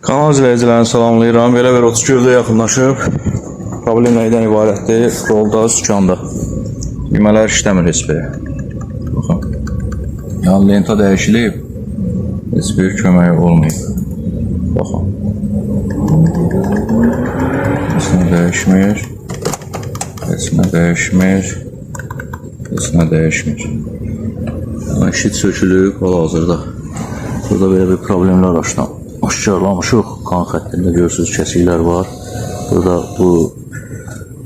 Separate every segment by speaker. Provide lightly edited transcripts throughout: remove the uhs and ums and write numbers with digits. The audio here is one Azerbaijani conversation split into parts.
Speaker 1: Kanal izləyicilərini salamlayıram. Belə bir 30 yaxınlaşıb. Problem neydən ibarətdir? Rolda, sükanda. Düymələr işləmir heç biri. Baxın. Yəni lenta dəyişilib. Heç bir köməyi olmayıb. Baxın. Heç nə dəyişmir. Heç nə dəyişmir. Heç nə dəyişmir. Yəni işit sökülüb hal-hazırda. Burada belə bir problemlər aşkarlamışıq. Kan xəttində görürsünüz kəsiklər var. Burada bu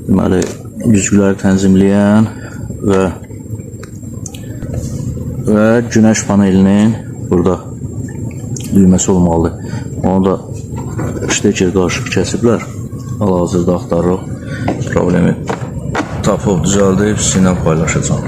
Speaker 1: deməli güzgüləri tənzimləyən və günəş panelinin burada düyməsi olmalıdır. Onu da şteker qarışıq kəsiblər. Hal-hazırda axtarırıq. Problemi tapıb düzəldib sizinlə paylaşacağım.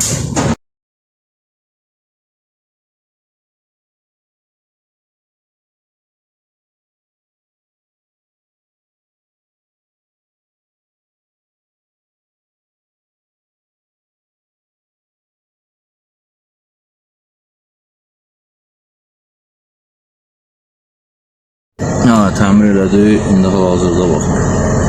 Speaker 1: Təmir elədik. İndi hal-hazırda baxın.